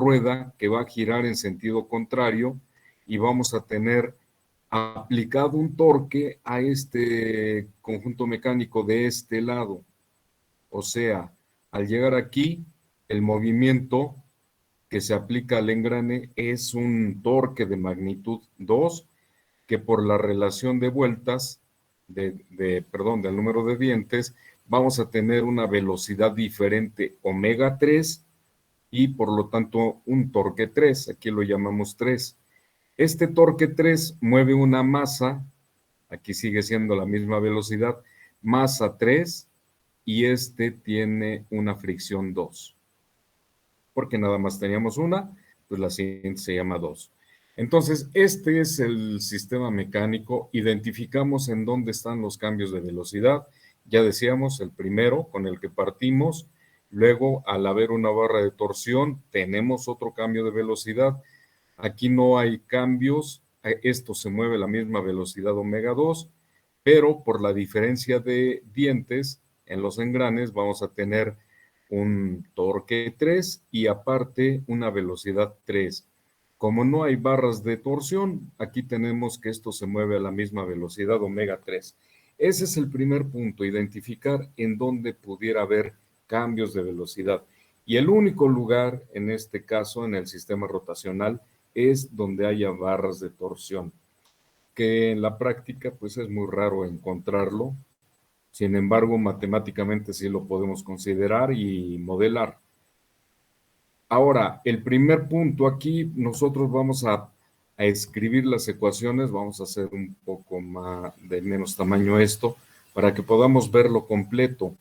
rueda que va a girar en sentido contrario y vamos a tener aplicado un torque a este conjunto mecánico de este lado. O sea, al llegar aquí, el movimiento que se aplica al engrane es un torque de magnitud 2 que por la relación de vueltas, del número de dientes, vamos a tener una velocidad diferente omega 3 y por lo tanto un torque 3, aquí lo llamamos 3. Este torque 3 mueve una masa, aquí sigue siendo la misma velocidad, masa 3 y este tiene una fricción 2. Porque nada más teníamos una, pues la siguiente se llama 2. Entonces, este es el sistema mecánico. Identificamos en dónde están los cambios de velocidad. Ya decíamos, el primero con el que partimos. Luego, al haber una barra de torsión, tenemos otro cambio de velocidad. Aquí no hay cambios. Esto se mueve a la misma velocidad omega 2, pero por la diferencia de dientes en los engranes vamos a tener un torque 3 y aparte una velocidad 3. Como no hay barras de torsión, aquí tenemos que esto se mueve a la misma velocidad omega 3. Ese es el primer punto, identificar en dónde pudiera haber cambios de velocidad. Y el único lugar, en este caso, en el sistema rotacional, es donde haya barras de torsión, que en la práctica pues es muy raro encontrarlo. Sin embargo, matemáticamente sí lo podemos considerar y modelar. Ahora, el primer punto aquí, nosotros vamos a escribir las ecuaciones, vamos a hacer un poco más de menos tamaño esto, para que podamos verlo completo.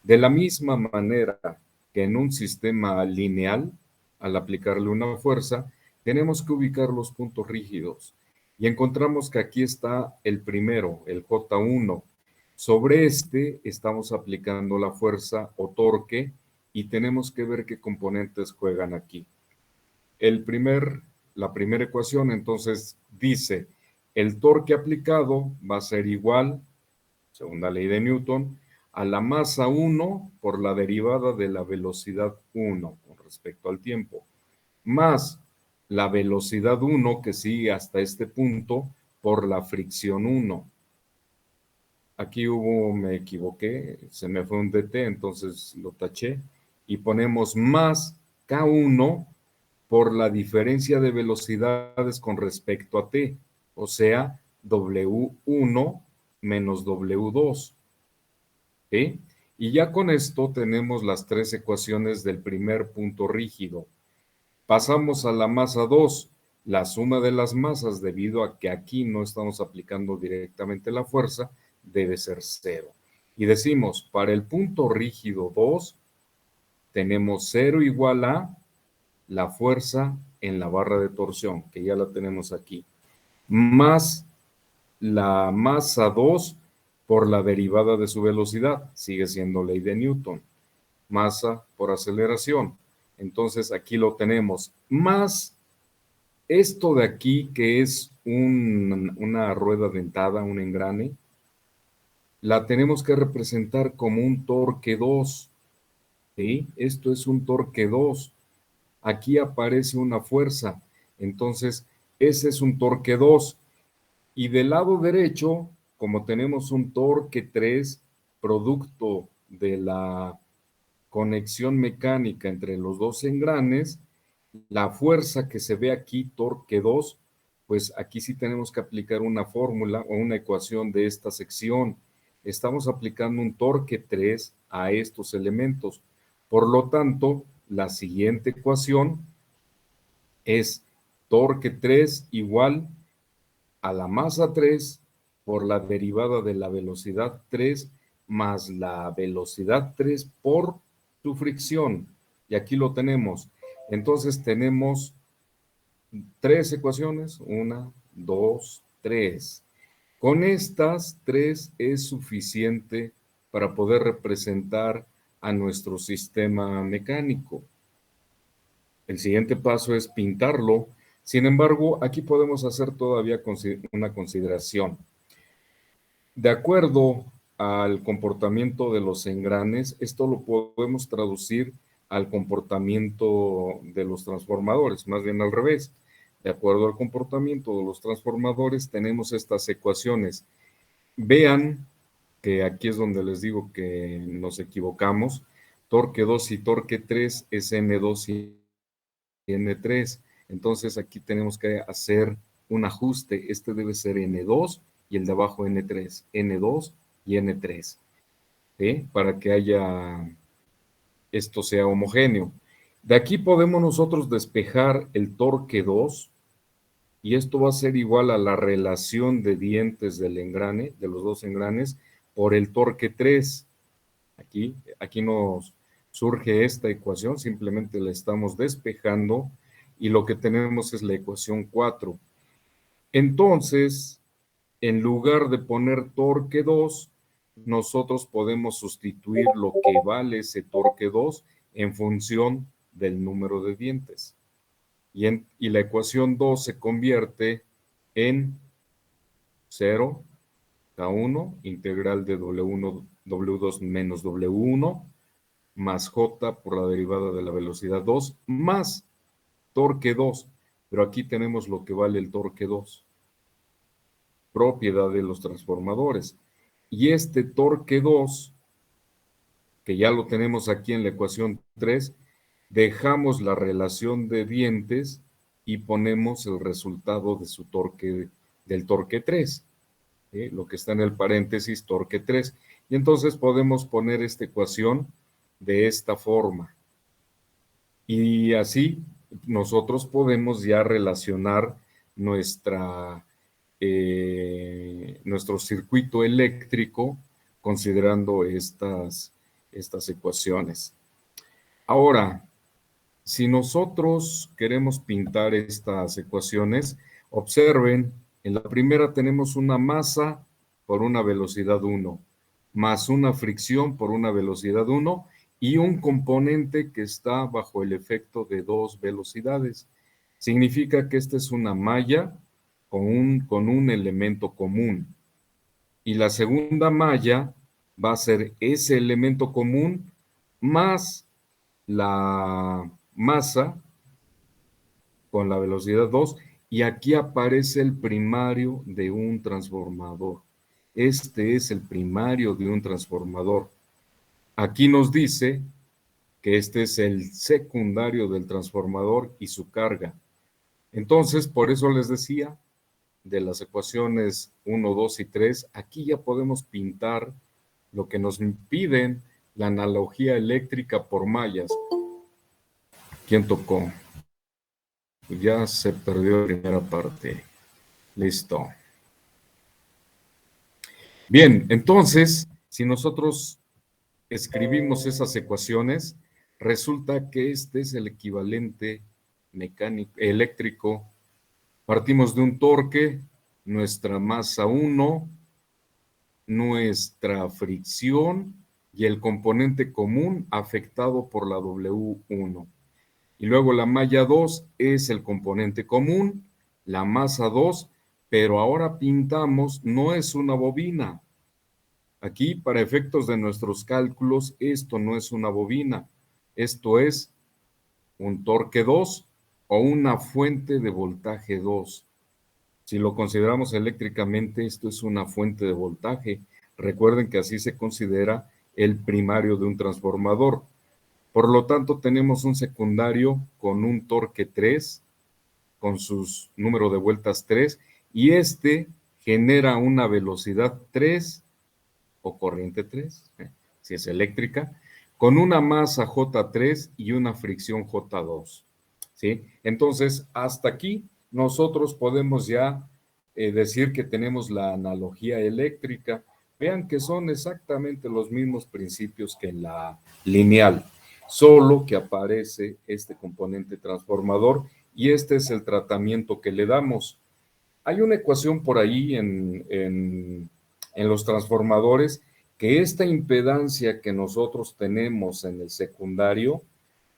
De la misma manera que en un sistema lineal, al aplicarle una fuerza, tenemos que ubicar los puntos rígidos. Y encontramos que aquí está el primero, el J1. Sobre este estamos aplicando la fuerza o torque y tenemos que ver qué componentes juegan aquí. La primera ecuación entonces dice, el torque aplicado va a ser igual, según la ley de Newton, a la masa 1 por la derivada de la velocidad 1 con respecto al tiempo, más la velocidad 1 que sigue hasta este punto por la fricción 1. Aquí me equivoqué, se me fue un DT, entonces lo taché y ponemos más K1 por la diferencia de velocidades con respecto a T, o sea, W1 menos W2. ¿Sí? Y ya con esto tenemos las tres ecuaciones del primer punto rígido. Pasamos a la masa 2, la suma de las masas, debido a que aquí no estamos aplicando directamente la fuerza, debe ser 0. Y decimos, para el punto rígido 2, tenemos 0 igual a la fuerza en la barra de torsión, que ya la tenemos aquí, más la masa 2 por la derivada de su velocidad, sigue siendo ley de Newton, masa por aceleración. Entonces aquí lo tenemos, más esto de aquí que es una rueda dentada, un engrane, la tenemos que representar como un torque 2, ¿sí? Esto es un torque 2. Aquí aparece una fuerza, entonces ese es un torque 2. Y del lado derecho, como tenemos un torque 3, producto de la conexión mecánica entre los dos engranes, la fuerza que se ve aquí, torque 2, pues aquí sí tenemos que aplicar una fórmula o una ecuación de esta sección. Estamos aplicando un torque 3 a estos elementos. Por lo tanto, la siguiente ecuación es torque 3 igual a la masa 3 por la derivada de la velocidad 3 más la velocidad 3 por su fricción. Y aquí lo tenemos. Entonces tenemos tres ecuaciones, 1, 2, 3. Con estas 3 es suficiente para poder representar a nuestro sistema mecánico. El siguiente paso es pintarlo. Sin embargo, aquí podemos hacer todavía una consideración. De acuerdo al comportamiento de los engranes, esto lo podemos traducir al comportamiento de los transformadores, más bien al revés. De acuerdo al comportamiento de los transformadores, tenemos estas ecuaciones. Vean que aquí es donde les digo que nos equivocamos. Torque 2 y torque 3 es N2 y N3. Entonces aquí tenemos que hacer un ajuste. Este debe ser N2 y el de abajo N3. N2 y N3. ¿Sí? Para que esto sea homogéneo. De aquí podemos nosotros despejar el torque 2 y esto va a ser igual a la relación de dientes del engrane, de los dos engranes, por el torque 3. Aquí nos surge esta ecuación, simplemente la estamos despejando y lo que tenemos es la ecuación 4. Entonces, en lugar de poner torque 2, nosotros podemos sustituir lo que vale ese torque 2 en función del número de dientes. Y la ecuación 2 se convierte en 0, K1, integral de W1, W2 menos W1, más J por la derivada de la velocidad 2, más torque 2. Pero aquí tenemos lo que vale el torque 2, propiedad de los transformadores. Y este torque 2, que ya lo tenemos aquí en la ecuación 3, dejamos la relación de dientes y ponemos el resultado de su torque, del torque 3, lo que está en el paréntesis, torque 3. Y entonces podemos poner esta ecuación de esta forma. Y así nosotros podemos ya relacionar nuestro circuito eléctrico considerando estas ecuaciones. Ahora, si nosotros queremos pintar estas ecuaciones, observen, en la primera tenemos una masa por una velocidad 1, más una fricción por una velocidad 1 y un componente que está bajo el efecto de dos velocidades. Significa que esta es una malla con un elemento común. Y la segunda malla va a ser ese elemento común más la masa con la velocidad 2 y aquí aparece el primario de un transformador. Este es el primario de un transformador. Aquí nos dice que este es el secundario del transformador y su carga. Entonces, por eso les decía, de las ecuaciones 1, 2 y 3, aquí ya podemos pintar lo que nos piden la analogía eléctrica por mallas. ¿Quién tocó? Ya se perdió la primera parte. Listo. Bien, entonces, si nosotros escribimos esas ecuaciones, resulta que este es el equivalente mecánico, eléctrico. Partimos de un torque, nuestra masa 1, nuestra fricción y el componente común afectado por la W1. Y luego la malla 2 es el componente común, la masa 2, pero ahora pintamos, no es una bobina. Aquí, para efectos de nuestros cálculos, esto no es una bobina. Esto es un torque 2 o una fuente de voltaje 2. Si lo consideramos eléctricamente, esto es una fuente de voltaje. Recuerden que así se considera el primario de un transformador. Por lo tanto, tenemos un secundario con un torque 3, con su número de vueltas 3, y este genera una velocidad 3 o corriente 3, si es eléctrica, con una masa J3 y una fricción J2. ¿Sí? Entonces, hasta aquí nosotros podemos ya decir que tenemos la analogía eléctrica. Vean que son exactamente los mismos principios que en la lineal, solo que aparece este componente transformador y este es el tratamiento que le damos. Hay una ecuación por ahí en los transformadores que esta impedancia que nosotros tenemos en el secundario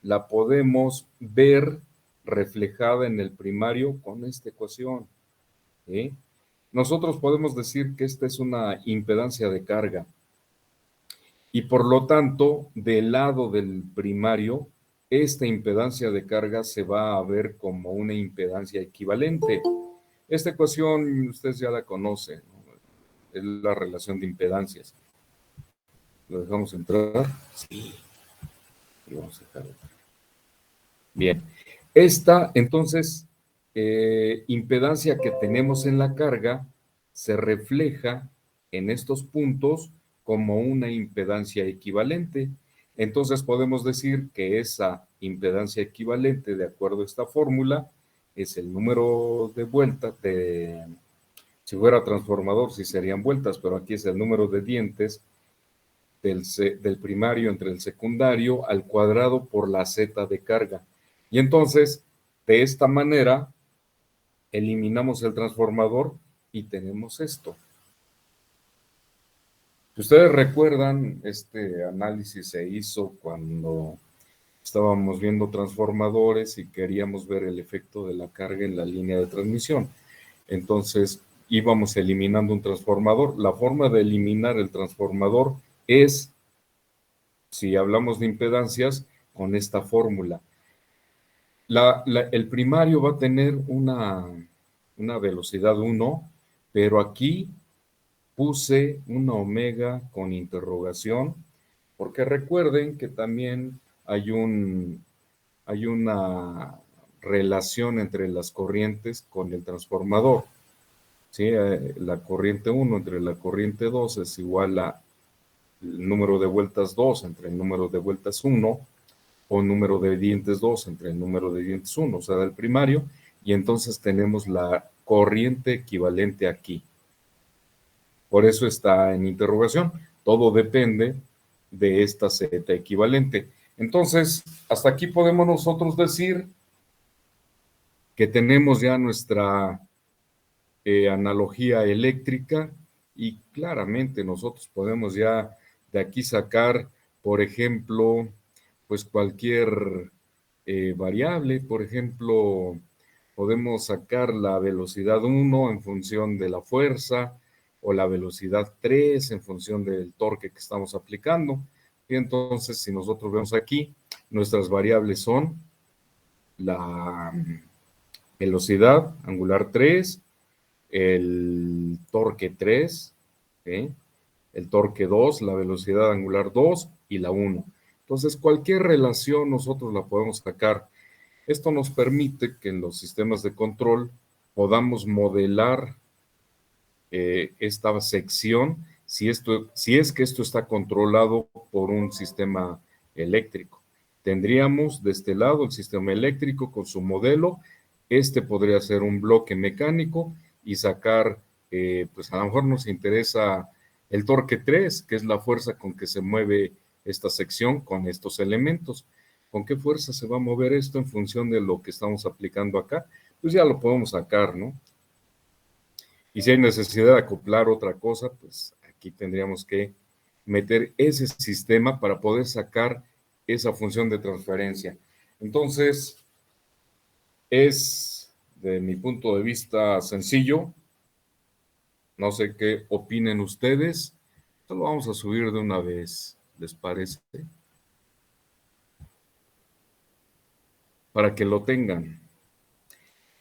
la podemos ver reflejada en el primario con esta ecuación. ¿Sí? Nosotros podemos decir que esta es una impedancia de carga y por lo tanto del lado del primario esta impedancia de carga se va a ver como una impedancia equivalente. Esta ecuación ustedes ya la conocen, ¿no? Es la relación de impedancias. ¿Lo dejamos entrar? Sí. Y vamos a dejarlo. Bien. Esta, entonces, impedancia que tenemos en la carga se refleja en estos puntos como una impedancia equivalente. Entonces podemos decir que esa impedancia equivalente, de acuerdo a esta fórmula, es el número de vueltas si fuera transformador, sí serían vueltas, pero aquí es el número de dientes del primario entre el secundario al cuadrado por la z de carga. Y entonces, de esta manera, eliminamos el transformador y tenemos esto. Si ustedes recuerdan, este análisis se hizo cuando estábamos viendo transformadores y queríamos ver el efecto de la carga en la línea de transmisión. Entonces, íbamos eliminando un transformador. La forma de eliminar el transformador es, si hablamos de impedancias, con esta fórmula. El primario va a tener una velocidad 1, pero aquí puse una omega con interrogación, porque recuerden que también hay una relación entre las corrientes con el transformador. ¿Sí? La corriente 1 entre la corriente 2 es igual a el número de vueltas 2 entre el número de vueltas 1, o número de dientes 2 entre el número de dientes 1, o sea, del primario, y entonces tenemos la corriente equivalente aquí. Por eso está en interrogación. Todo depende de esta Z equivalente. Entonces, hasta aquí podemos nosotros decir que tenemos ya nuestra analogía eléctrica y claramente nosotros podemos ya de aquí sacar, por ejemplo, pues cualquier variable. Por ejemplo, podemos sacar la velocidad 1 en función de la fuerza o la velocidad 3 en función del torque que estamos aplicando. Y entonces, si nosotros vemos aquí, nuestras variables son la velocidad angular 3, el torque 3, ¿sí? El torque 2, la velocidad angular 2 y la 1. Entonces, cualquier relación nosotros la podemos sacar. Esto nos permite que en los sistemas de control podamos modelar esta sección si es que esto está controlado por un sistema eléctrico. Tendríamos de este lado el sistema eléctrico con su modelo. Este podría ser un bloque mecánico y sacar, pues a lo mejor nos interesa el torque 3, que es la fuerza con que se mueve esta sección con estos elementos. ¿Con qué fuerza se va a mover esto en función de lo que estamos aplicando acá? Pues ya lo podemos sacar, ¿no? Y si hay necesidad de acoplar otra cosa, pues aquí tendríamos que meter ese sistema para poder sacar esa función de transferencia. Entonces, es, de mi punto de vista, sencillo. No sé qué opinen ustedes. Esto lo vamos a subir de una vez, ¿les parece? Para que lo tengan.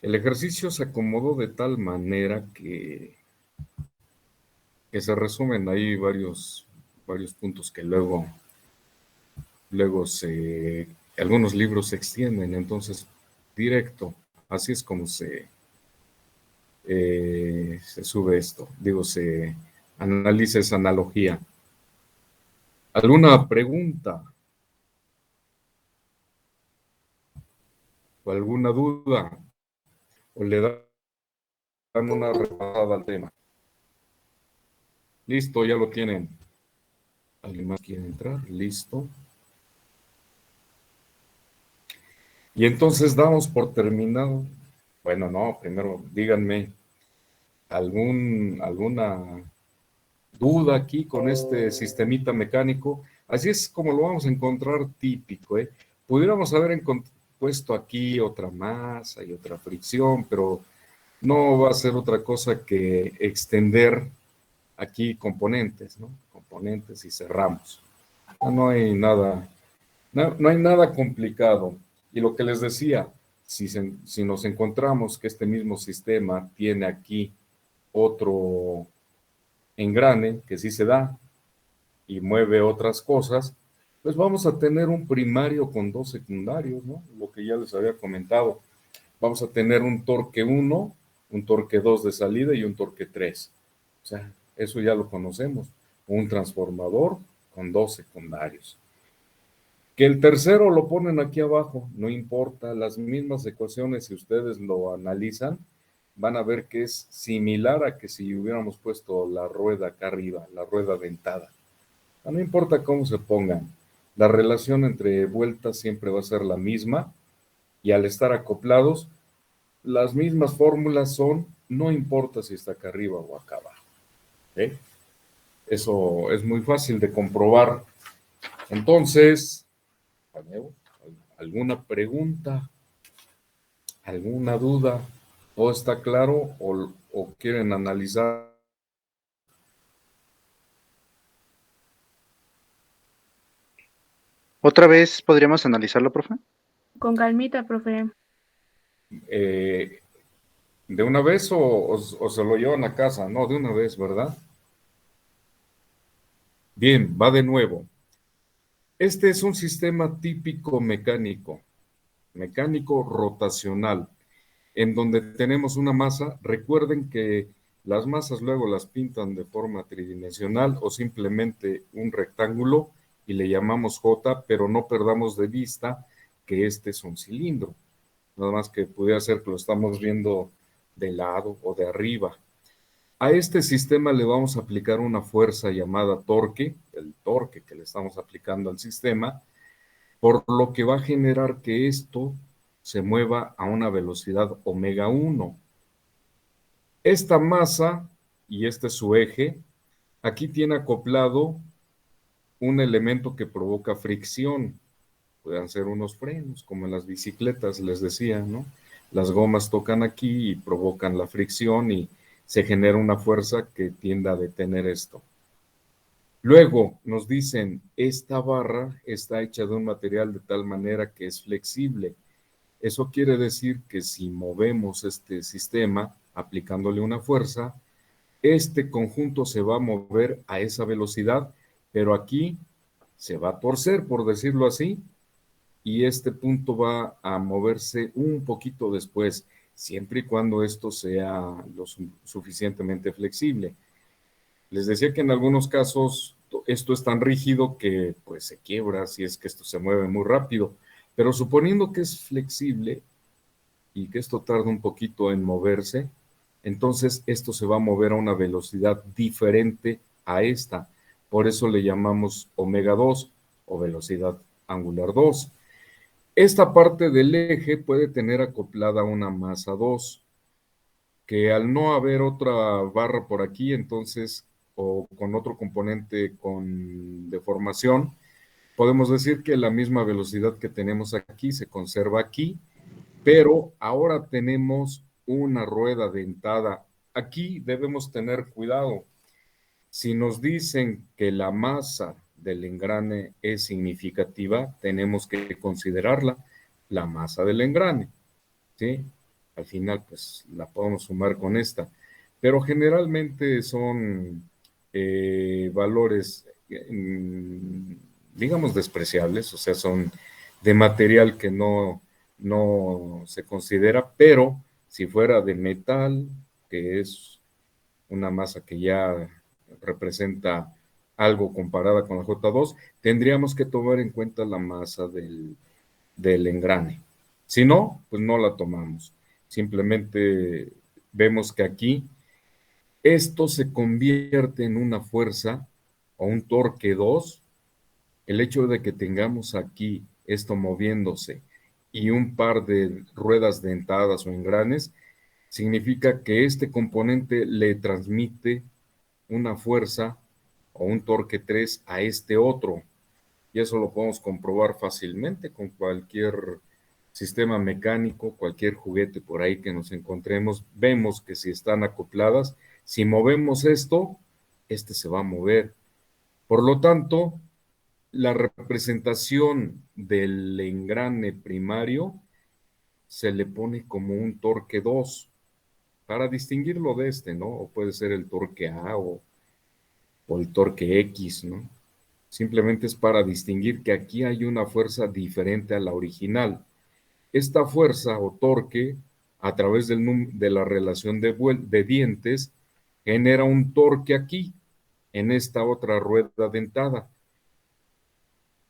El ejercicio se acomodó de tal manera que se resumen ahí varios puntos que luego algunos libros se extienden, entonces directo, así es como se sube esto, se analiza esa analogía. ¿Alguna pregunta? ¿O alguna duda? ¿O le dan una repasada al tema? Listo, ya lo tienen. ¿Alguien más quiere entrar? Listo. Y entonces damos por terminado. Bueno, no, primero díganme alguna duda aquí con este sistemita mecánico. Así es como lo vamos a encontrar típico, ¿eh? Pudiéramos haber puesto aquí otra masa y otra fricción, pero no va a ser otra cosa que extender aquí componentes, ¿no? Componentes y cerramos. No hay nada No, no hay nada complicado. Y lo que les decía, si nos encontramos que este mismo sistema tiene aquí otro engrane que sí se da y mueve otras cosas, pues vamos a tener un primario con dos secundarios, ¿no? Lo que ya les había comentado. Vamos a tener un torque 1, un torque 2 de salida y un torque 3. O sea, eso ya lo conocemos. Un transformador con dos secundarios. Que el tercero lo ponen aquí abajo, no importa, las mismas ecuaciones, si ustedes lo analizan, van a ver que es similar a que si hubiéramos puesto la rueda acá arriba, la rueda dentada. No importa cómo se pongan, la relación entre vueltas siempre va a ser la misma y al estar acoplados, las mismas fórmulas son, no importa si está acá arriba o acá abajo. ¿Eh? Eso es muy fácil de comprobar. Entonces, ¿alguna pregunta? ¿Alguna duda? ¿Todo está claro o quieren analizar? ¿Otra vez podríamos analizarlo, profe? Con calmita, profe. eh, ¿De una vez o se lo llevan a casa? No, de una vez, ¿verdad? Bien, va de nuevo. Este es un sistema típico mecánico rotacional, en donde tenemos una masa. Recuerden que las masas luego las pintan de forma tridimensional o simplemente un rectángulo y le llamamos J, pero no perdamos de vista que este es un cilindro. Nada más que pudiera ser que lo estamos viendo de lado o de arriba. A este sistema le vamos a aplicar una fuerza llamada torque, el torque que le estamos aplicando al sistema, por lo que va a generar que esto se mueva a una velocidad omega 1. Esta masa, y este es su eje, aquí tiene acoplado un elemento que provoca fricción. Pueden ser unos frenos, como en las bicicletas, les decía, ¿no? Las gomas tocan aquí y provocan la fricción y se genera una fuerza que tiende a detener esto. Luego nos dicen, esta barra está hecha de un material de tal manera que es flexible. Eso quiere decir que si movemos este sistema aplicándole una fuerza, este conjunto se va a mover a esa velocidad, pero aquí se va a torcer, por decirlo así, y este punto va a moverse un poquito después, siempre y cuando esto sea lo suficientemente flexible. Les decía que en algunos casos esto es tan rígido que pues se quiebra si es que esto se mueve muy rápido, pero suponiendo que es flexible y que esto tarda un poquito en moverse, entonces esto se va a mover a una velocidad diferente a esta. Por eso le llamamos omega 2 o velocidad angular 2. Esta parte del eje puede tener acoplada una masa 2, que al no haber otra barra por aquí, entonces, o con otro componente con deformación, podemos decir que la misma velocidad que tenemos aquí se conserva aquí, pero ahora tenemos una rueda dentada. Aquí debemos tener cuidado. Si nos dicen que la masa del engrane es significativa, tenemos que considerarla la masa del engrane, ¿sí? Al final, pues la podemos sumar con esta, pero generalmente son valores, digamos, despreciables, o sea, son de material que no se considera, pero si fuera de metal, que es una masa que ya representa algo comparada con la J2, tendríamos que tomar en cuenta la masa del engrane. Si no, pues no la tomamos. Simplemente vemos que aquí esto se convierte en una fuerza o un torque 2. El hecho de que tengamos aquí esto moviéndose y un par de ruedas dentadas o engranes significa que este componente le transmite una fuerza o un torque 3 a este otro. Y eso lo podemos comprobar fácilmente con cualquier sistema mecánico, cualquier juguete por ahí que nos encontremos. Vemos que si están acopladas, si movemos esto, este se va a mover. Por lo tanto, la representación del engrane primario se le pone como un torque 2 para distinguirlo de este, ¿no? O puede ser el torque A o el torque X, ¿no? Simplemente es para distinguir que aquí hay una fuerza diferente a la original. Esta fuerza o torque, a través de la relación de dientes, genera un torque aquí, en esta otra rueda dentada.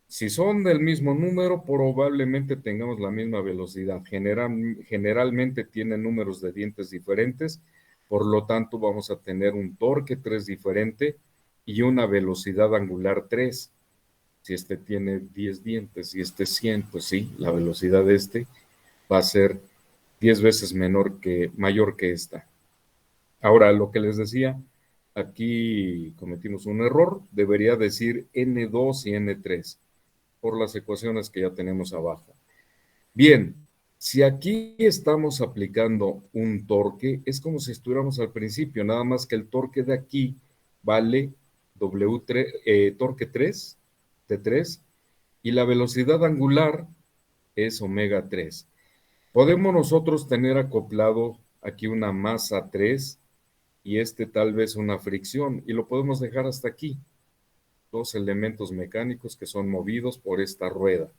Si son del mismo número, probablemente tengamos la misma velocidad. Generalmente tienen números de dientes diferentes, por lo tanto vamos a tener un torque 3 diferente y una velocidad angular 3. Si este tiene 10 dientes y este 100, pues sí, la velocidad de este va a ser 10 veces mayor que esta. Ahora, lo que les decía, aquí cometimos un error, debería decir N2 y N3 por las ecuaciones que ya tenemos abajo. Bien, si aquí estamos aplicando un torque, es como si estuviéramos al principio, nada más que el torque de aquí vale torque 3, T3, y la velocidad angular es omega 3. Podemos nosotros tener acoplado aquí una masa 3 y tal vez una fricción, y lo podemos dejar hasta aquí. Dos elementos mecánicos que son movidos por esta rueda.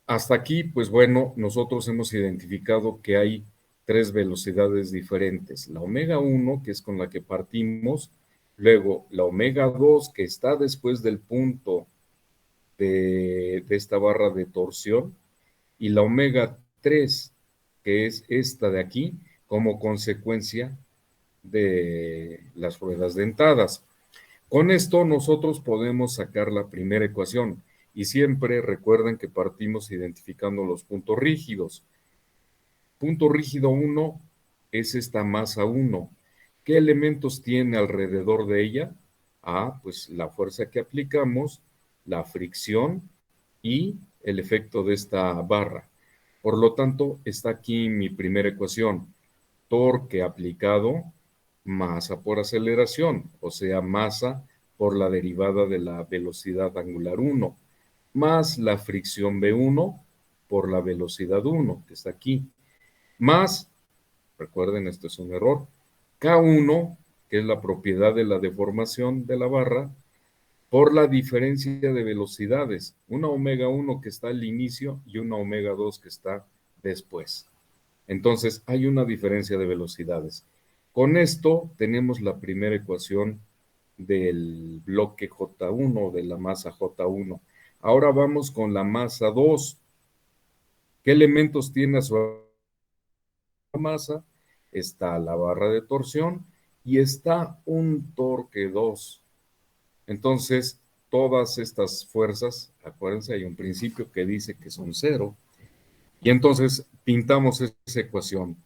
Hasta aquí, pues bueno, nosotros hemos identificado que hay 3 velocidades diferentes. La omega 1, que es con la que partimos, luego la omega 2, que está después del punto de esta barra de torsión, y la omega 3, que es esta de aquí, como consecuencia de las ruedas dentadas. Con esto nosotros podemos sacar la primera ecuación y siempre recuerden que partimos identificando los puntos rígidos. Punto rígido 1 es esta masa 1. ¿Qué elementos tiene alrededor de ella? Pues la fuerza que aplicamos, la fricción y el efecto de esta barra. Por lo tanto, está aquí mi primera ecuación. Torque aplicado, masa por aceleración, o sea, masa por la derivada de la velocidad angular 1, más la fricción V1 por la velocidad 1, que está aquí, más, recuerden, esto es un error, K1, que es la propiedad de la deformación de la barra, por la diferencia de velocidades, una omega 1 que está al inicio y una omega 2 que está después. Entonces, hay una diferencia de velocidades. Con esto tenemos la primera ecuación del bloque J1, de la masa J1. Ahora vamos con la masa 2. ¿Qué elementos tiene a su masa? Está la barra de torsión y está un torque 2. Entonces, todas estas fuerzas, acuérdense, hay un principio que dice que son 0. Y entonces pintamos esa ecuación.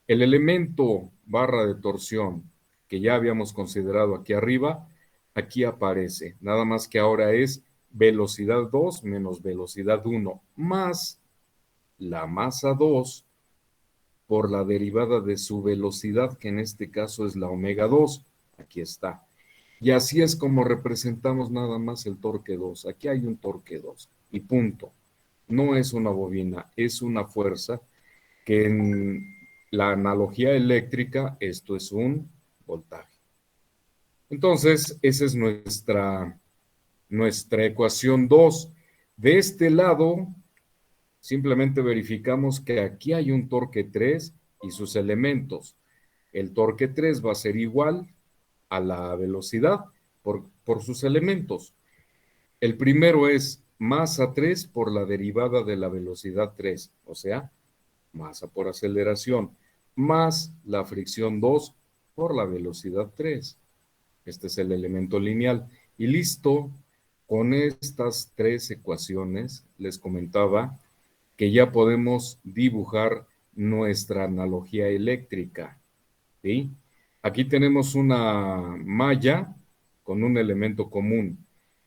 El elemento barra de torsión que ya habíamos considerado aquí arriba, aquí aparece. Nada más que ahora es velocidad 2 menos velocidad 1 más la masa 2 por la derivada de su velocidad, que en este caso es la omega 2. Aquí está. Y así es como representamos nada más el torque 2. Aquí hay un torque 2 y punto. No es una bobina, es una fuerza que en la analogía eléctrica esto es un voltaje. Entonces, esa es nuestra ecuación 2. De este lado, simplemente verificamos que aquí hay un torque 3 y sus elementos. El torque 3 va a ser igual a la velocidad por sus elementos. El primero es masa 3 por la derivada de la velocidad 3, o sea, masa por aceleración, más la fricción 2 por la velocidad 3. Este es el elemento lineal. Y listo, con estas 3 ecuaciones les comentaba que ya podemos dibujar nuestra analogía eléctrica. ¿Sí? Aquí tenemos una malla con un elemento común.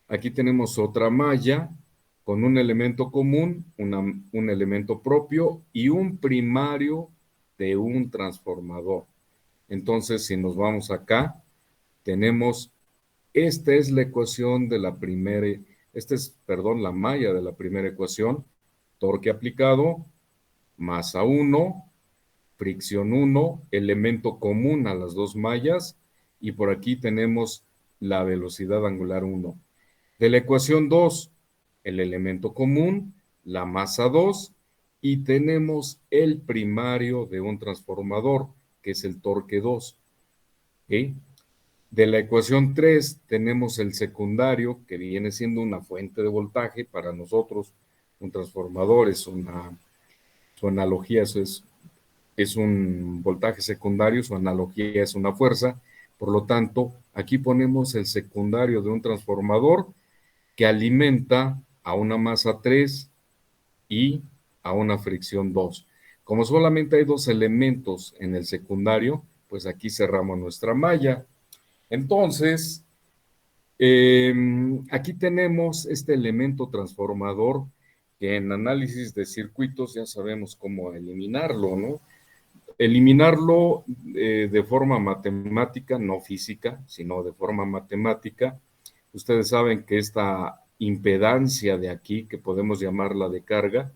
Aquí tenemos otra malla con un elemento común, un elemento propio y un primario de un transformador. Entonces, si nos vamos acá, tenemos esta es la ecuación de la primera, la malla de la primera ecuación, torque aplicado, masa 1, fricción 1, elemento común a las dos mallas, y por aquí tenemos la velocidad angular 1. De la ecuación 2, el elemento común, la masa 2, y tenemos el primario de un transformador, que es el torque 2. ¿Okay? De la ecuación 3 tenemos el secundario, que viene siendo una fuente de voltaje. Para nosotros, un transformador es su analogía, eso es un voltaje secundario, su analogía es una fuerza. Por lo tanto, aquí ponemos el secundario de un transformador que alimenta a una masa 3 y a una fricción 2. Como solamente hay dos elementos en el secundario, pues aquí cerramos nuestra malla. Entonces, aquí tenemos este elemento transformador que en análisis de circuitos ya sabemos cómo eliminarlo, ¿no? Eliminarlo de forma matemática, no física, sino de forma matemática. Ustedes saben que esta impedancia de aquí, que podemos llamarla de carga,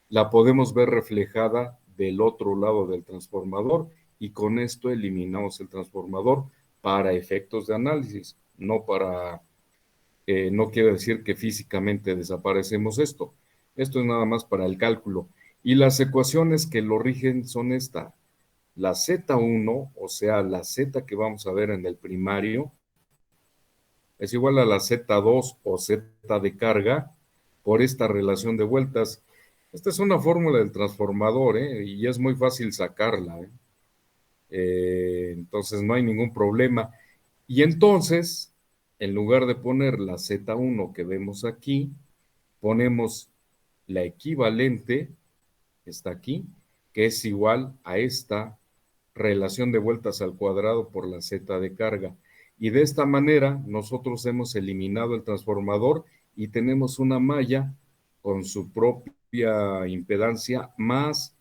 la podemos ver reflejada del otro lado del transformador, y con esto eliminamos el transformador para efectos de análisis, no quiere decir que físicamente desaparecemos esto. Esto es nada más para el cálculo. Y las ecuaciones que lo rigen son esta. La Z1, o sea, la Z que vamos a ver en el primario, es igual a la Z2 o Z de carga por esta relación de vueltas. Esta es una fórmula del transformador, y es muy fácil sacarla. Entonces no hay ningún problema. Y entonces, en lugar de poner la Z1 que vemos aquí, ponemos la equivalente, que está aquí, que es igual a esta relación de vueltas al cuadrado por la Z de carga. Y de esta manera nosotros hemos eliminado el transformador y tenemos una malla con su propia impedancia más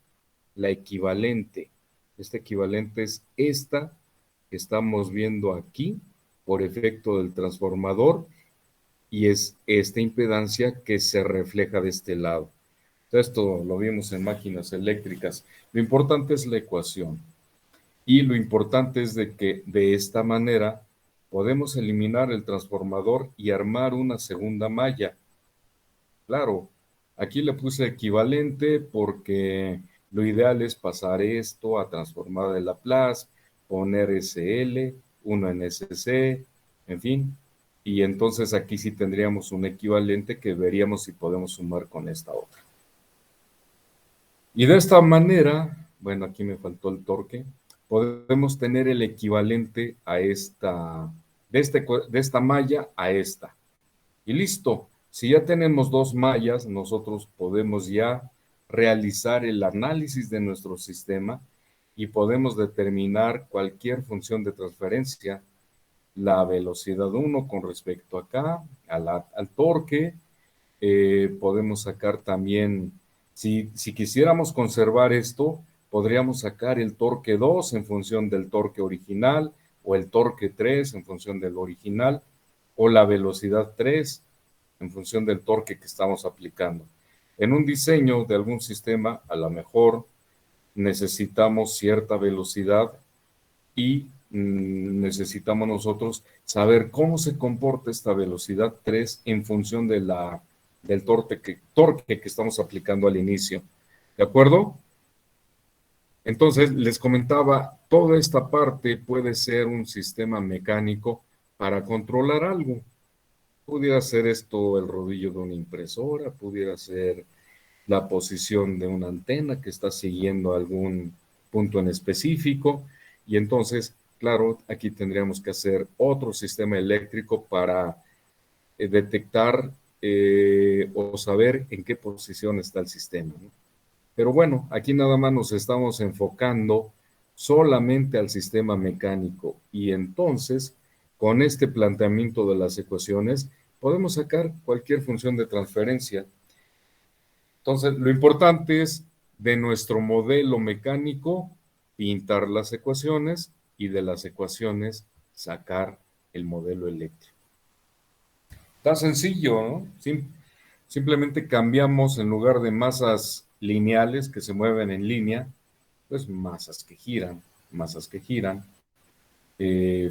la equivalente. Esta equivalente es esta que estamos viendo aquí por efecto del transformador, y es esta impedancia que se refleja de este lado. Esto lo vimos en máquinas eléctricas. Lo importante es la ecuación. Y lo importante es de que de esta manera podemos eliminar el transformador y armar una segunda malla. Claro, aquí le puse equivalente porque lo ideal es pasar esto a transformada de Laplace, poner SL, uno en SC, en fin. Y entonces aquí sí tendríamos un equivalente que veríamos si podemos sumar con esta otra. Y de esta manera, bueno, aquí me faltó el torque, podemos tener el equivalente a de esta malla a esta. Y listo. Si ya tenemos dos mallas, nosotros podemos ya realizar el análisis de nuestro sistema y podemos determinar cualquier función de transferencia, la velocidad 1 con respecto acá, al torque. Podemos sacar también, si quisiéramos conservar esto, podríamos sacar el torque 2 en función del torque original, o el torque 3 en función del original, o la velocidad 3 en función del torque que estamos aplicando. En un diseño de algún sistema, a lo mejor necesitamos cierta velocidad y necesitamos nosotros saber cómo se comporta esta velocidad 3 en función del torque que estamos aplicando al inicio. ¿De acuerdo? Entonces, les comentaba, toda esta parte puede ser un sistema mecánico para controlar algo. Pudiera ser esto el rodillo de una impresora, pudiera ser la posición de una antena que está siguiendo algún punto en específico, y entonces, claro, aquí tendríamos que hacer otro sistema eléctrico para detectar o saber en qué posición está el sistema, ¿no? Pero bueno, aquí nada más nos estamos enfocando solamente al sistema mecánico, y entonces con este planteamiento de las ecuaciones podemos sacar cualquier función de transferencia. Entonces, lo importante es de nuestro modelo mecánico pintar las ecuaciones y de las ecuaciones sacar el modelo eléctrico. Está sencillo, ¿no? Simplemente cambiamos en lugar de masas lineales que se mueven en línea, pues masas que giran,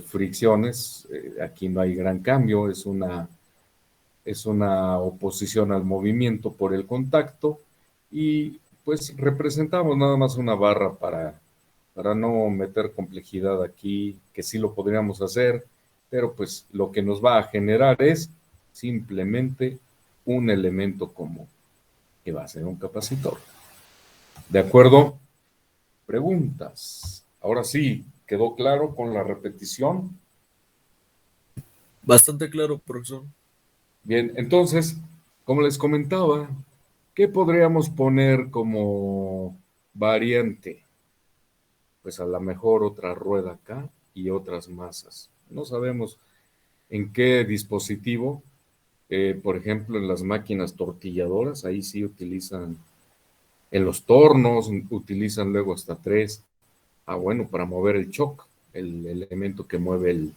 fricciones, aquí no hay gran cambio, es una oposición al movimiento por el contacto y pues representamos nada más una barra para no meter complejidad aquí, que sí lo podríamos hacer, pero pues lo que nos va a generar es simplemente un elemento común, que va a ser un capacitor. ¿De acuerdo? Preguntas. Ahora sí, ¿quedó claro con la repetición? Bastante claro, profesor. Bien, entonces, como les comentaba, ¿qué podríamos poner como variante? Pues a lo mejor otra rueda acá y otras masas. No sabemos en qué dispositivo, por ejemplo, en las máquinas tortilladoras, ahí sí utilizan, en los tornos utilizan luego hasta tres. Ah, bueno, para mover el choc, el elemento que mueve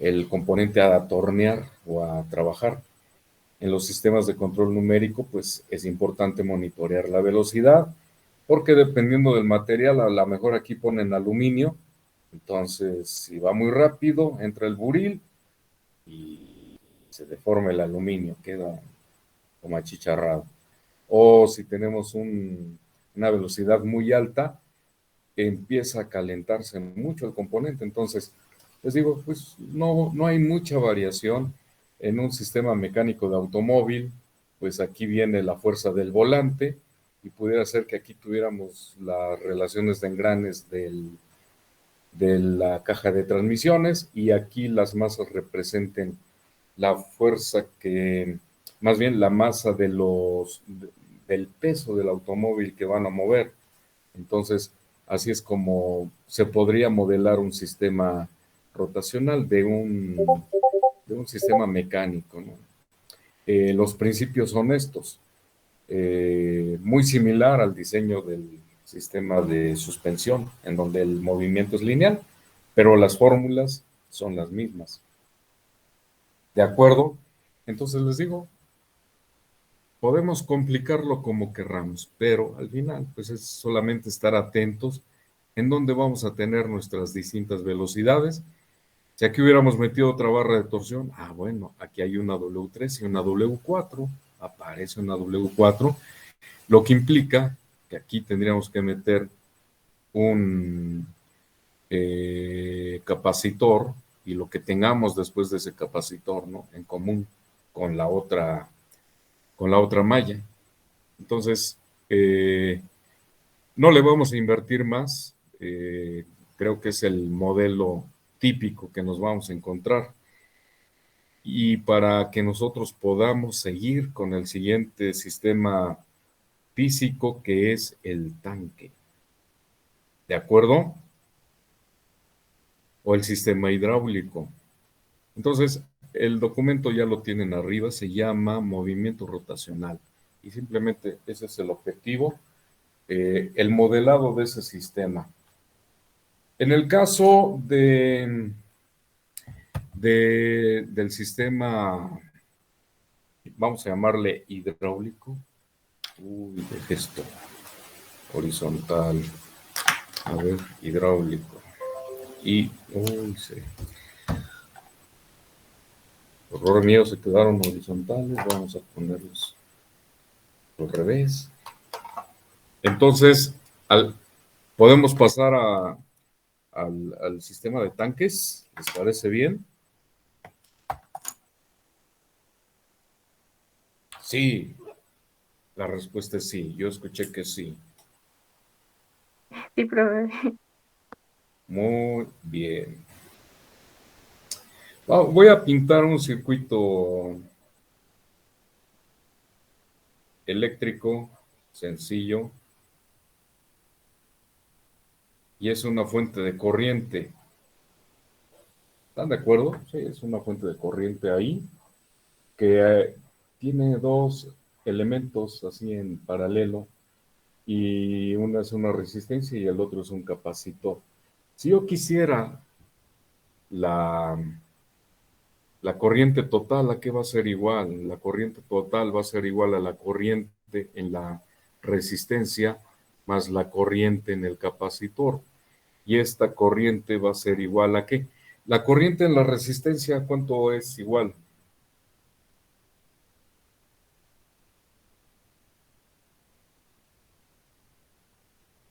el componente a tornear o a trabajar. En los sistemas de control numérico, pues es importante monitorear la velocidad, porque dependiendo del material, a lo mejor aquí ponen aluminio, entonces si va muy rápido, entra el buril y se deforma el aluminio, queda como achicharrado. O si tenemos una velocidad muy alta, empieza a calentarse mucho el componente. Entonces, les digo, pues no hay mucha variación en un sistema mecánico de automóvil, pues aquí viene la fuerza del volante y pudiera ser que aquí tuviéramos las relaciones de engranes de la caja de transmisiones y aquí las masas representen la fuerza que, más bien la masa del peso del automóvil que van a mover. Entonces, así es como se podría modelar un sistema rotacional de un sistema mecánico, ¿no? Los principios son estos, muy similar al diseño del sistema de suspensión, en donde el movimiento es lineal, pero las fórmulas son las mismas. ¿De acuerdo? Entonces les digo, podemos complicarlo como querramos, pero al final, pues es solamente estar atentos en dónde vamos a tener nuestras distintas velocidades. Si aquí hubiéramos metido otra barra de torsión, bueno, aquí hay una W3 y una W4, aparece una W4, lo que implica que aquí tendríamos que meter un capacitor y lo que tengamos después de ese capacitor, ¿no? En común con la otra malla. Entonces, no le vamos a invertir más. Creo que es el modelo típico que nos vamos a encontrar. Y para que nosotros podamos seguir con el siguiente sistema físico, que es el tanque. ¿De acuerdo? O el sistema hidráulico. Entonces, el documento ya lo tienen arriba, se llama movimiento rotacional. Y simplemente ese es el objetivo, el modelado de ese sistema. En el caso del sistema, vamos a llamarle hidráulico, de gesto horizontal, a ver, hidráulico, y, sí. Horror mío, se quedaron horizontales, vamos a ponerlos al revés. Entonces, podemos pasar al sistema de tanques, ¿les parece bien? Sí, la respuesta es sí, yo escuché que sí. Sí, profe. Muy bien. Voy a pintar un circuito eléctrico sencillo y es una fuente de corriente. ¿Están de acuerdo? Sí, es una fuente de corriente ahí que tiene dos elementos así en paralelo y una es una resistencia y el otro es un capacitor. Si yo quisiera la La corriente total, ¿a qué va a ser igual? La corriente total va a ser igual a la corriente en la resistencia más la corriente en el capacitor. Y esta corriente va a ser igual ¿a qué? La corriente en la resistencia, ¿cuánto es igual?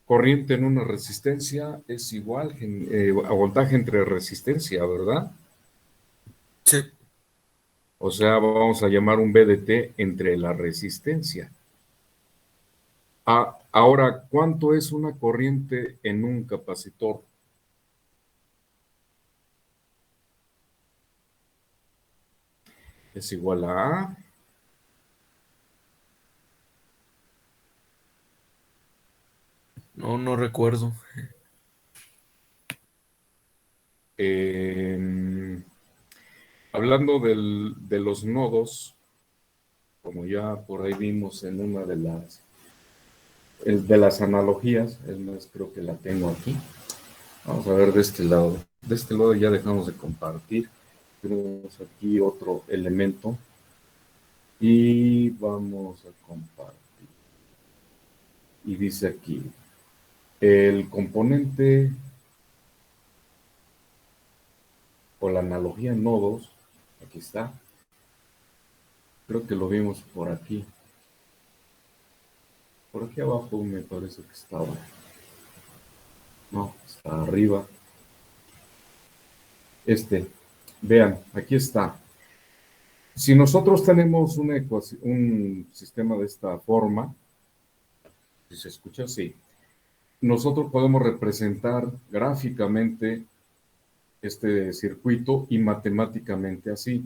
Corriente en una resistencia es igual a voltaje entre resistencia, ¿verdad? Sí. O sea, vamos a llamar un VDT entre la resistencia. Ahora, ¿cuánto es una corriente en un capacitor? Es igual a... No recuerdo. Hablando de los nodos, como ya por ahí vimos en una de las analogías, es más, creo que la tengo aquí. Vamos a ver de este lado. De este lado ya dejamos de compartir. Tenemos aquí otro elemento y vamos a compartir. Y dice aquí, el componente o la analogía en nodos, aquí está. Creo que lo vimos por aquí. Por aquí abajo me parece que estaba. No, está arriba. Vean, aquí está. Si nosotros tenemos una ecuación, un sistema de esta forma, si se escucha así, nosotros podemos representar gráficamente este circuito y matemáticamente así.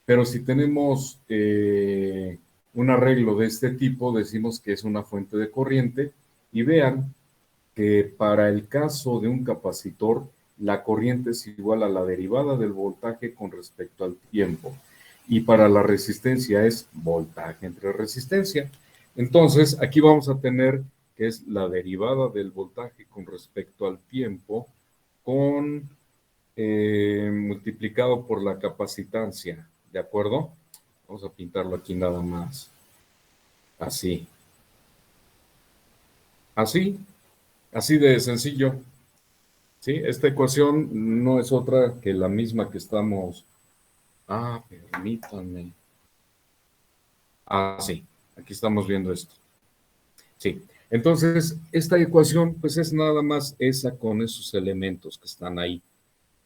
Pero si tenemos un arreglo de este tipo, decimos que es una fuente de corriente y vean que para el caso de un capacitor, la corriente es igual a la derivada del voltaje con respecto al tiempo. Y para la resistencia es voltaje entre resistencia. Entonces, aquí vamos a tener que es la derivada del voltaje con respecto al tiempo con multiplicado por la capacitancia, ¿de acuerdo? Vamos a pintarlo aquí nada más. Así. Así de sencillo. ¿Sí? Esta ecuación no es otra que la misma que estamos... permítanme. Sí, aquí estamos viendo esto. Sí, entonces esta ecuación pues es nada más esa con esos elementos que están ahí,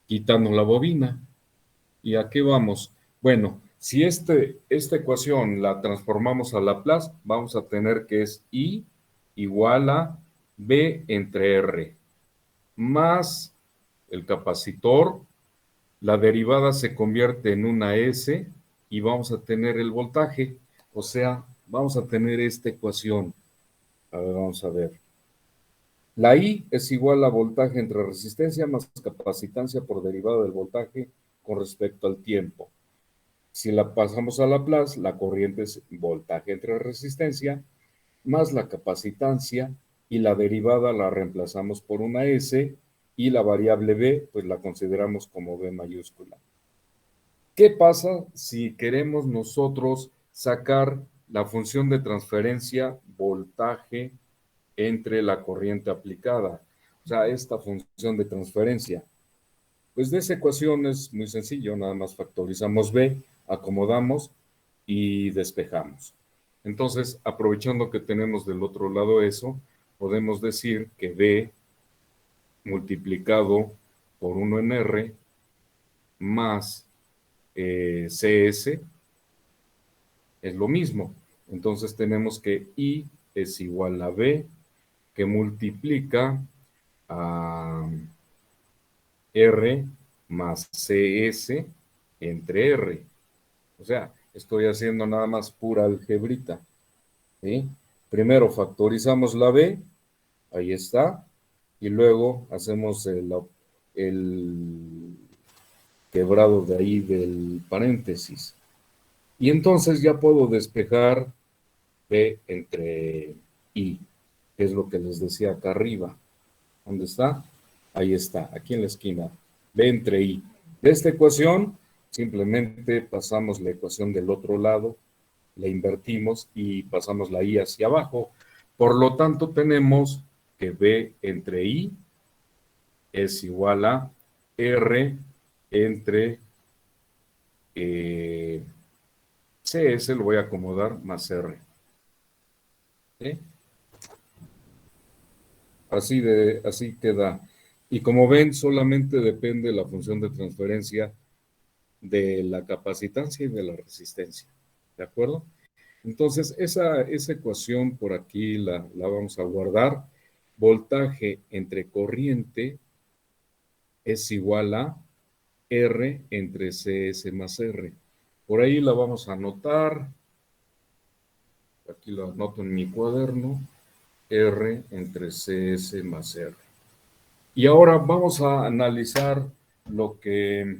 quitando la bobina. ¿Y a qué vamos? Bueno, si esta ecuación la transformamos a Laplace, vamos a tener que es I igual a B entre R, más el capacitor, la derivada se convierte en una S y vamos a tener el voltaje, o sea, vamos a tener esta ecuación. A ver, vamos a ver. La I es igual a voltaje entre resistencia más capacitancia por derivada del voltaje con respecto al tiempo. Si la pasamos a Laplace, la corriente es voltaje entre resistencia más la capacitancia y la derivada la reemplazamos por una S y la variable B pues la consideramos como B mayúscula. ¿Qué pasa si queremos nosotros sacar la función de transferencia voltaje entre la corriente aplicada? O sea, esta función de transferencia. Pues de esa ecuación es muy sencillo, nada más factorizamos B, acomodamos y despejamos. Entonces, aprovechando que tenemos del otro lado eso, podemos decir que B multiplicado por 1 en R más CS es lo mismo. Entonces tenemos que I es igual a B que multiplica a R más CS entre R. O sea, estoy haciendo nada más pura algebrita. ¿Sí? Primero factorizamos la B, ahí está, y luego hacemos el quebrado de ahí del paréntesis. Y entonces ya puedo despejar B entre I, que es lo que les decía acá arriba. ¿Dónde está? Ahí está, aquí en la esquina. B entre I. De esta ecuación simplemente pasamos la ecuación del otro lado, la invertimos y pasamos la I hacia abajo. Por lo tanto, tenemos que B entre I es igual a R entre CS, lo voy a acomodar, más R. ¿Sí? Así queda. Y como ven, solamente depende la función de transferencia de la capacitancia y de la resistencia. ¿De acuerdo? Entonces, esa ecuación por aquí la vamos a guardar. Voltaje entre corriente es igual a R entre CS más R. Por ahí la vamos a anotar. Aquí lo anoto en mi cuaderno. R entre CS más R. Y ahora vamos a analizar lo que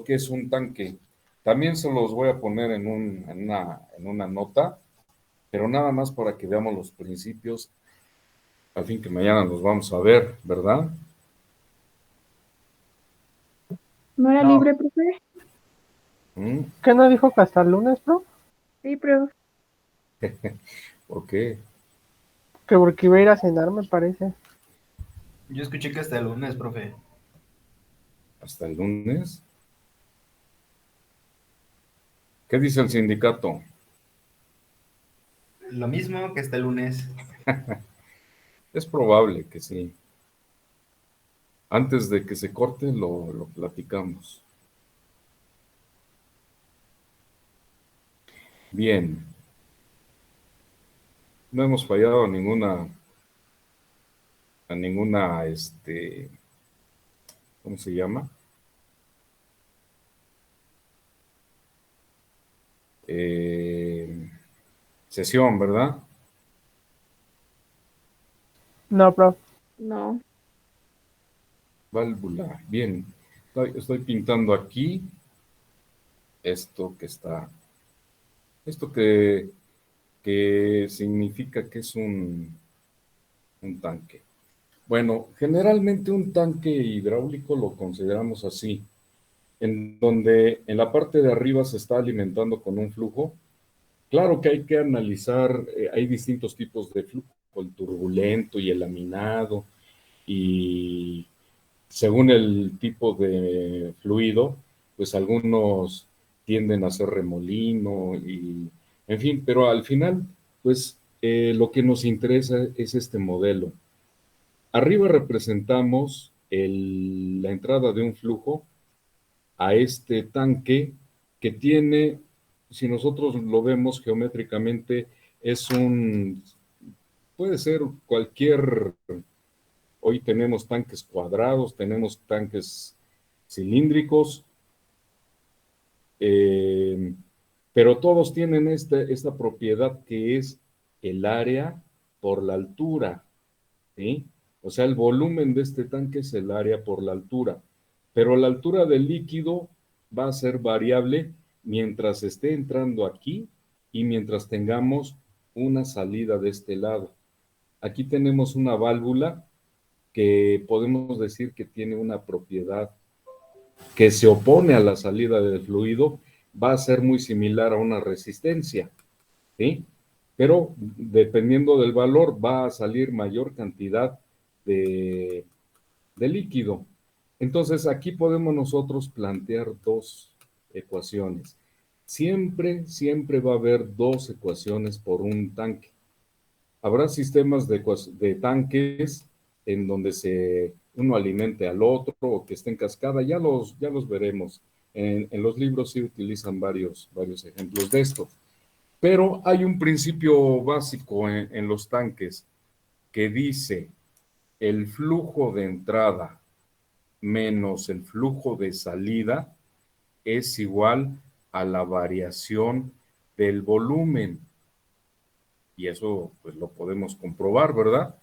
es un tanque. También se los voy a poner en una nota, pero nada más para que veamos los principios, al fin que mañana los vamos a ver, ¿verdad? ¿No era No. libre, profe? ¿Mm? ¿Qué no dijo que hasta el lunes, bro? Sí, profe. ¿Por qué? Que porque iba a ir a cenar, me parece. Yo escuché que hasta el lunes, profe. ¿Hasta el lunes? ¿Qué dice el sindicato? Lo mismo que hasta el lunes. Es probable que sí. Antes de que se corte lo platicamos. Bien. No hemos fallado a ninguna, ¿cómo se llama? Sesión, ¿verdad? No, bro. No. Válvula. Bien. Estoy pintando aquí esto que significa que es un tanque. Bueno, generalmente un tanque hidráulico lo consideramos así, en donde en la parte de arriba se está alimentando con un flujo. Claro que hay que analizar, hay distintos tipos de flujo, el turbulento y el laminado, y según el tipo de fluido, pues algunos tienden a ser remolino y, en fin, pero al final, pues lo que nos interesa es este modelo. Arriba representamos la entrada de un flujo a este tanque que tiene, si nosotros lo vemos geométricamente, puede ser cualquier, hoy tenemos tanques cuadrados, tenemos tanques cilíndricos, pero todos tienen esta propiedad que es el área por la altura, ¿sí? O sea, el volumen de este tanque es el área por la altura, pero la altura del líquido va a ser variable mientras esté entrando aquí y mientras tengamos una salida de este lado. Aquí tenemos una válvula que podemos decir que tiene una propiedad que se opone a la salida del fluido, va a ser muy similar a una resistencia, ¿sí? Pero dependiendo del valor va a salir mayor cantidad de líquido. Entonces aquí podemos nosotros plantear dos ecuaciones. Siempre va a haber dos ecuaciones por un tanque. Habrá sistemas de tanques en donde uno alimente al otro o que esté en cascada, ya los veremos. En los libros sí utilizan varios ejemplos de esto. Pero hay un principio básico en los tanques que dice el flujo de entrada menos el flujo de salida es igual a la variación del volumen. Y eso pues lo podemos comprobar, ¿verdad?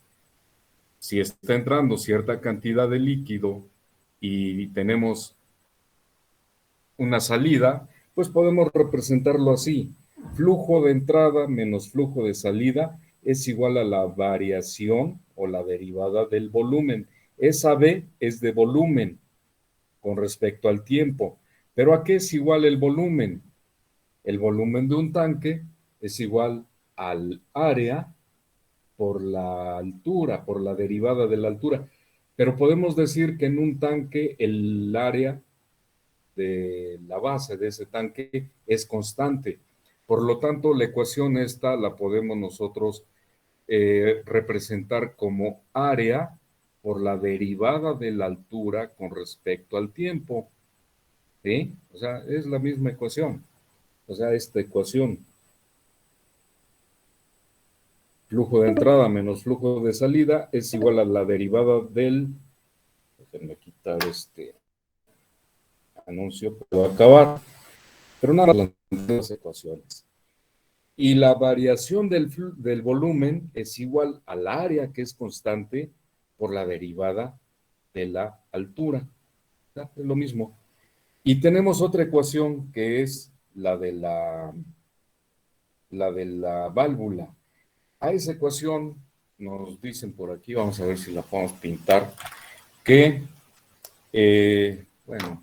Si está entrando cierta cantidad de líquido y tenemos una salida, pues podemos representarlo así. Flujo de entrada menos flujo de salida es igual a la variación o la derivada del volumen. Esa B es de volumen con respecto al tiempo. ¿Pero a qué es igual el volumen? El volumen de un tanque es igual al área por la altura, por la derivada de la altura. Pero podemos decir que en un tanque el área de la base de ese tanque es constante. Por lo tanto, la ecuación esta la podemos nosotros representar como área por la derivada de la altura con respecto al tiempo. ¿Sí? O sea, es la misma ecuación. O sea, esta ecuación. Flujo de entrada menos flujo de salida es igual a la derivada del... Déjenme quitar este anuncio, puedo acabar. Pero nada, las ecuaciones. Y la variación del volumen es igual al área que es constante por la derivada de la altura. Es lo mismo. Y tenemos otra ecuación que es la de la válvula. A esa ecuación nos dicen por aquí, vamos a ver si la podemos pintar, que, bueno,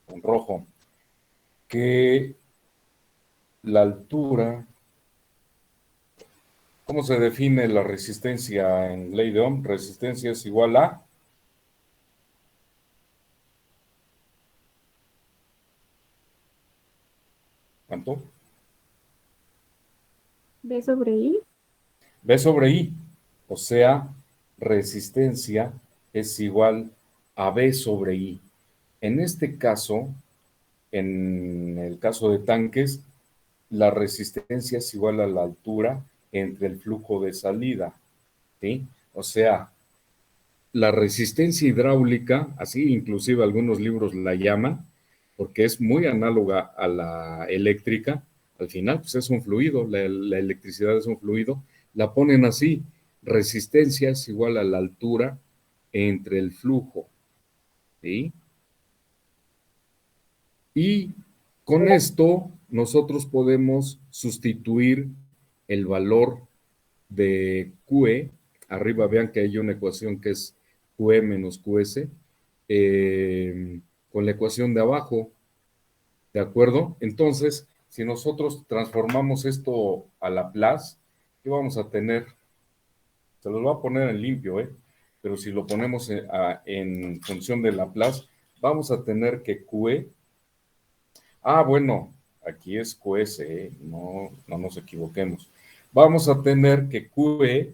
con rojo, que la altura, ¿cómo se define la resistencia en ley de Ohm? Resistencia es igual a... ¿Cuánto? B sobre I. B sobre I, o sea, resistencia es igual a B sobre I. En este caso, en el caso de tanques, la resistencia es igual a la altura entre el flujo de salida, ¿sí? O sea, la resistencia hidráulica, así inclusive algunos libros la llaman, porque es muy análoga a la eléctrica, al final pues es un fluido, la electricidad es un fluido, la ponen así, resistencia es igual a la altura entre el flujo, ¿sí? Y con esto nosotros podemos sustituir el valor de QE. Arriba vean que hay una ecuación que es QE menos QS, con la ecuación de abajo, ¿de acuerdo? Entonces, si nosotros transformamos esto a Laplace, ¿qué vamos a tener? Se los voy a poner en limpio, ¿eh? Pero si lo ponemos en función de Laplace, vamos a tener que QE. Bueno, aquí es QS, ¿eh? No nos equivoquemos. Vamos a tener que QE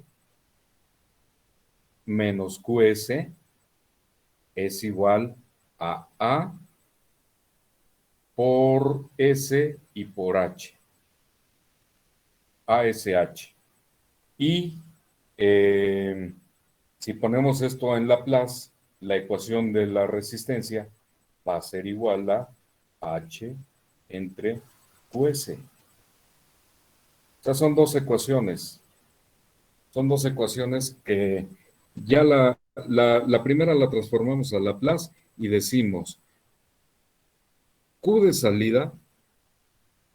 menos QS es igual a A por S y por H. ASH. Y si ponemos esto en Laplace, la ecuación de la resistencia va a ser igual a H entre QS. O sea, son dos ecuaciones. Son dos ecuaciones que ya la primera la transformamos a Laplace y decimos Q de salida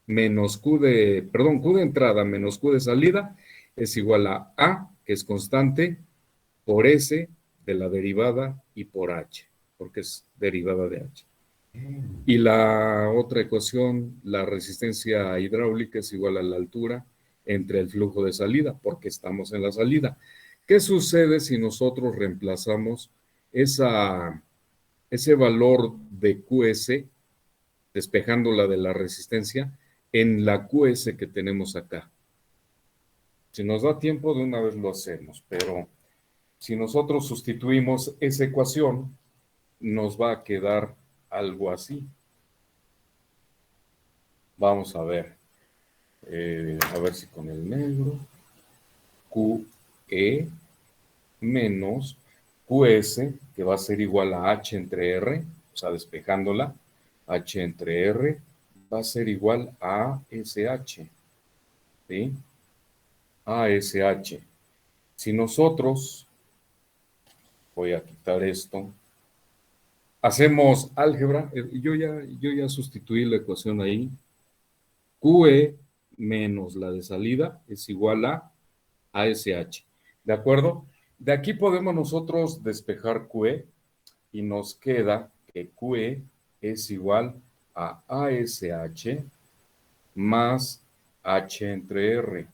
menos Q de entrada menos Q de salida es igual a, que es constante, por S de la derivada y por H, porque es derivada de H. Y la otra ecuación, la resistencia hidráulica es igual a la altura entre el flujo de salida, porque estamos en la salida. ¿Qué sucede si nosotros reemplazamos ese valor de QS, despejándola de la resistencia, en la QS que tenemos acá? Si nos da tiempo, de una vez lo hacemos, pero si nosotros sustituimos esa ecuación, nos va a quedar algo así. Vamos a ver si con el negro, QE menos QS, que va a ser igual a H entre R, o sea, despejándola, H entre R, va a ser igual a SH, ¿sí? ASH. Si nosotros, voy a quitar esto, hacemos álgebra, yo ya sustituí la ecuación ahí, QE menos la de salida es igual a ASH, ¿de acuerdo? De aquí podemos nosotros despejar QE y nos queda que QE es igual a ASH más H entre R.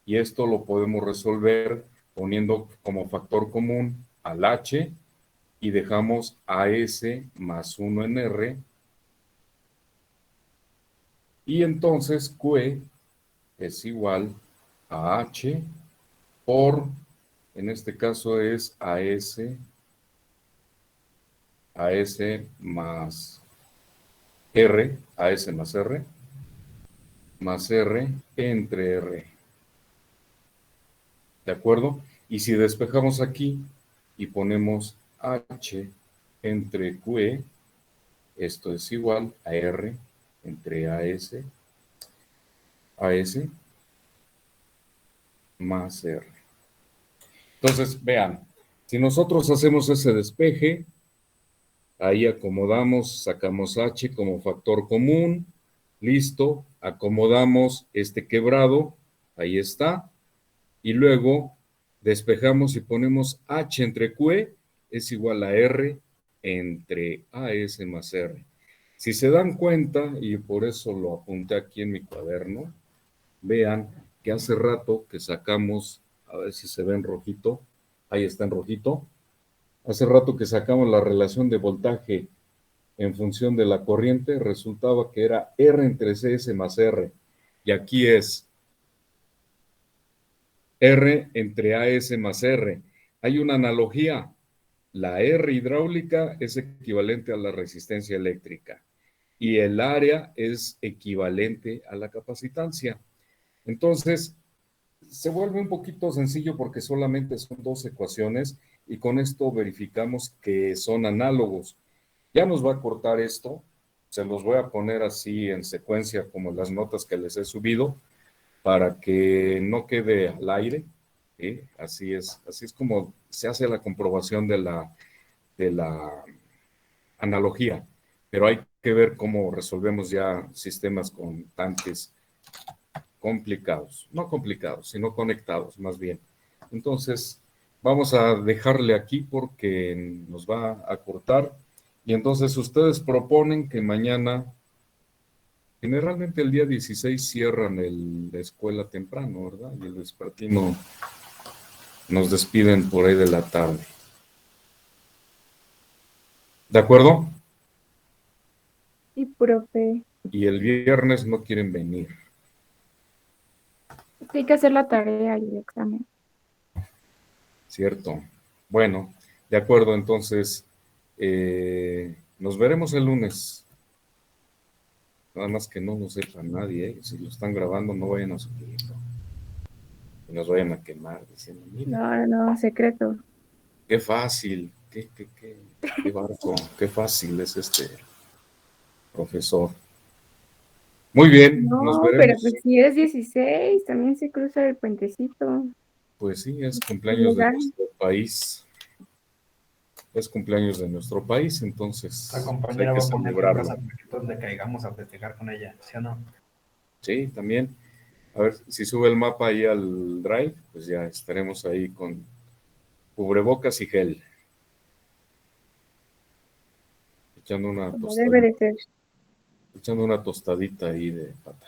Y esto lo podemos resolver poniendo como factor común al H y dejamos AS más 1 en R. Y entonces Q es igual a H por, en este caso es AS más R, AS más R entre R. ¿De acuerdo? Y si despejamos aquí y ponemos H entre Q, esto es igual a R entre AS más R. Entonces, vean, si nosotros hacemos ese despeje, ahí acomodamos, sacamos H como factor común, listo, acomodamos este quebrado, ahí está, y luego despejamos y ponemos H entre Q es igual a R entre AS más R. Si se dan cuenta, y por eso lo apunté aquí en mi cuaderno, vean que hace rato que sacamos, a ver si se ve en rojito, ahí está en rojito, hace rato que sacamos la relación de voltaje en función de la corriente, resultaba que era R entre CS más R, y aquí es R entre AS más R. Hay una analogía, la R hidráulica es equivalente a la resistencia eléctrica, y el área es equivalente a la capacitancia. Entonces, se vuelve un poquito sencillo porque solamente son dos ecuaciones y con esto verificamos que son análogos. Ya nos va a cortar esto, se los voy a poner así en secuencia como las notas que les he subido para que no quede al aire. Así es como se hace la comprobación de la analogía, pero hay que ver cómo resolvemos ya sistemas con tanques complicados, no complicados, sino conectados más bien. Entonces, vamos a dejarle aquí porque nos va a cortar. Y entonces ustedes proponen que mañana, generalmente el día 16 cierran la escuela temprano, ¿verdad? Y el vespertino nos despiden por ahí de la tarde. ¿De acuerdo? Sí, profe. Y el viernes no quieren venir. Hay que hacer la tarea y el examen. Cierto. Bueno, de acuerdo, entonces nos veremos el lunes. Nada más que no lo sepa nadie, ¿eh? Si lo están grabando, no vayan a subirlo. Y nos vayan a quemar diciendo, mira, No, secreto. qué fácil, qué barco, qué fácil es este profesor. Muy bien, nos No, veremos. pero pues si es 16, también se cruza el puentecito. Pues sí, es cumpleaños de nuestro país. Es cumpleaños de nuestro país, entonces La hay compañera que va a poner celebrarlo. donde caigamos a festejar con ella, ¿sí o no? Sí, también. A ver, si sube el mapa ahí al Drive, pues ya estaremos ahí con cubrebocas y gel. Echando una Como debe de tostadita, ser. echando una tostadita ahí de pata.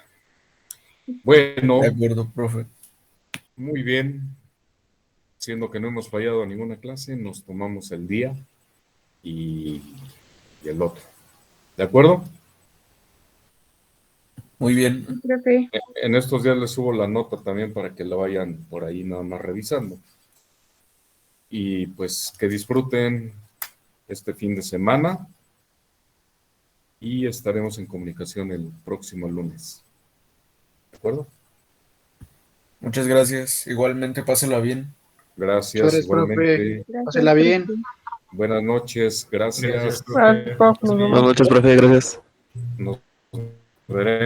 Bueno, De acuerdo, profe. muy bien. Siendo que no hemos fallado a ninguna clase, nos tomamos el día y el otro. ¿De acuerdo? Muy bien. Profe, En estos días les subo la nota también para que la vayan por ahí nada más revisando. Y pues que disfruten este fin de semana y estaremos en comunicación el próximo lunes. ¿De acuerdo? Muchas gracias. Igualmente, pásela bien. Gracias, Gracias, igualmente. gracias, Pásela bien. profe. Buenas noches, gracias. Profe, nos vemos. Buenas noches, profe, gracias. Nos veremos.